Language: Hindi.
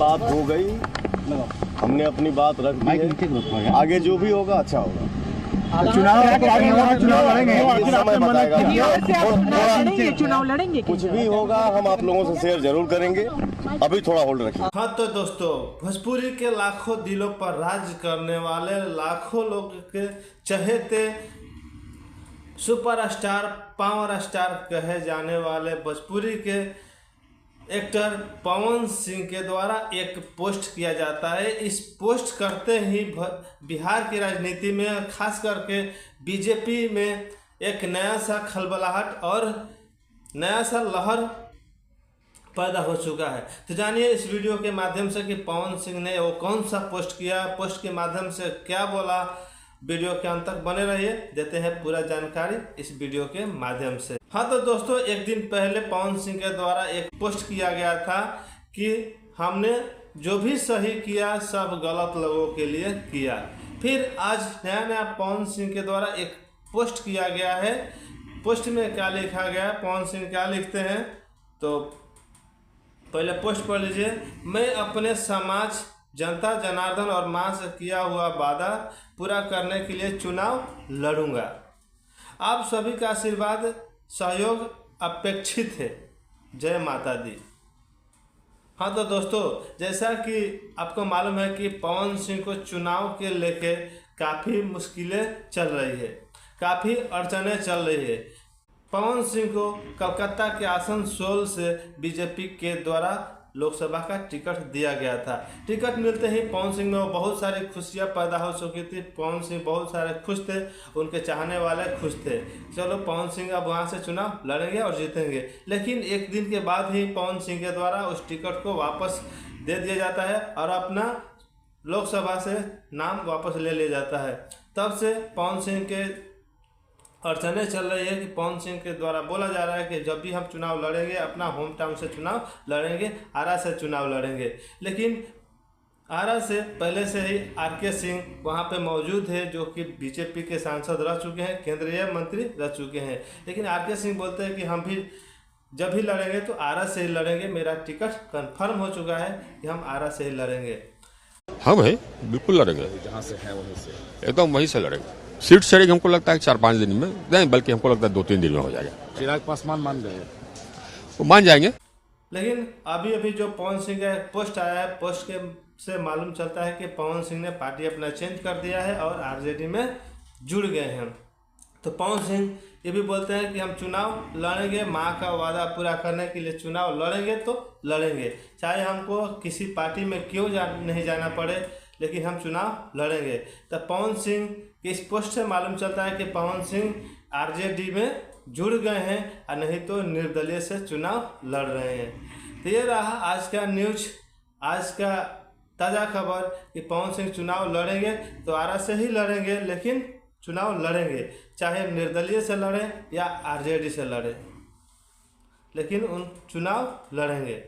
बात हो गई, हमने अपनी बात रख दी है। आगे जो भी होगा अच्छा होगा। चुनाव लड़ेंगे, समय बताएगा। चुनाव लड़ेंगे, कुछ भी होगा हम आप लोगों से शेयर जरूर करेंगे। अभी थोड़ा होल्ड रखिए। हाँ तो दोस्तों, भोजपुरी के लाखों दिलों पर राज करने वाले, लाखों लोग के चहेते सुपरस्टार, पावर स्टार कहे जाने वाले भोजपुरी के एक्टर पवन सिंह के द्वारा एक पोस्ट किया जाता है। इस पोस्ट करते ही बिहार की राजनीति में, खास करके बीजेपी में एक नया सा खलबलाहट और नया सा लहर पैदा हो चुका है। तो जानिए इस वीडियो के माध्यम से कि पवन सिंह ने वो कौन सा पोस्ट किया, पोस्ट के माध्यम से क्या बोला। वीडियो के अंत तक बने रहिए, देते हैं पूरा जानकारी इस वीडियो के माध्यम से। हाँ तो दोस्तों, एक दिन पहले पवन सिंह के द्वारा एक पोस्ट किया गया था कि हमने जो भी सही किया सब गलत लोगों के लिए किया। फिर आज नया पवन सिंह के द्वारा एक पोस्ट किया गया है। पोस्ट में क्या लिखा गया, पवन सिंह क्या लिखते हैं, तो पहले पोस्ट पढ़ लीजिए। मैं अपने समाज, जनता जनार्दन और मां से किया हुआ वादा पूरा करने के लिए चुनाव लड़ूंगा। आप सभी का आशीर्वाद, सहयोग अपेक्षित है। जय माता दी। हाँ तो दोस्तों, जैसा कि आपको मालूम है कि पवन सिंह को चुनाव के लेके काफ़ी मुश्किलें चल रही है, काफ़ी अड़चनें चल रही है। पवन सिंह को कोलकाता के आसनसोल से बीजेपी के द्वारा लोकसभा का टिकट दिया गया था। टिकट मिलते ही पवन सिंह में बहुत सारी खुशियां पैदा हो चुकी थी। पवन सिंह बहुत सारे खुश थे, उनके चाहने वाले खुश थे। चलो पवन सिंह अब वहां से चुनाव लड़ेंगे और जीतेंगे। लेकिन एक दिन के बाद ही पवन सिंह के द्वारा उस टिकट को वापस दे दिया जाता है और अपना लोकसभा से नाम वापस ले लिया जाता है। तब से पवन सिंह के अड़चनें चल रही है कि पवन सिंह के द्वारा बोला जा रहा है कि जब भी हम चुनाव लड़ेंगे अपना होम टाउन से चुनाव लड़ेंगे, आरा से चुनाव लड़ेंगे। लेकिन आरा से पहले से ही आर.के. सिंह वहां पे मौजूद है, जो कि बीजेपी के सांसद रह चुके हैं, केंद्रीय मंत्री रह चुके हैं। लेकिन आर.के. सिंह बोलते हैं कि हम भी जब भी लड़ेंगे तो आरा से ही लड़ेंगे। मेरा टिकट कन्फर्म हो चुका है कि हम आरा से ही लड़ेंगे। हाँ भाई, बिल्कुल लड़ेंगे। जहाँ से है वहीं से एकदम वहीं से लड़ेंगे। सीट चढ़ेगी हमको लगता है 4-5 दिन में, नहीं बल्कि हमको लगता है 2-3 दिन में हो जाएगा। चिराग पासवान मान गए, वो मान जाएंगे। लेकिन अभी जो पवन सिंह का पोस्ट आया है, पोस्ट के से मालूम चलता है कि पवन सिंह ने पार्टी अपना चेंज कर दिया है और आरजेडी में जुड़ गए हैं। तो पवन सिंह ये भी बोलते हैं कि हम चुनाव लड़ेंगे, माँ का वादा पूरा करने के लिए चुनाव लड़ेंगे तो लड़ेंगे, चाहे हमको किसी पार्टी में क्यों नहीं जाना पड़े, लेकिन हम चुनाव लड़ेंगे। तो पवन सिंह के इस पोस्ट से मालूम चलता है कि पवन सिंह आरजेडी में जुड़ गए हैं और नहीं तो निर्दलीय से चुनाव लड़ रहे हैं। तो ये रहा आज का न्यूज, आज का ताज़ा खबर कि पवन सिंह चुनाव लड़ेंगे तो आरा से ही लड़ेंगे, लेकिन चुनाव लड़ेंगे, चाहे निर्दलीय से लड़ें या आरजेडी से लड़ें, लेकिन उन चुनाव लड़ेंगे।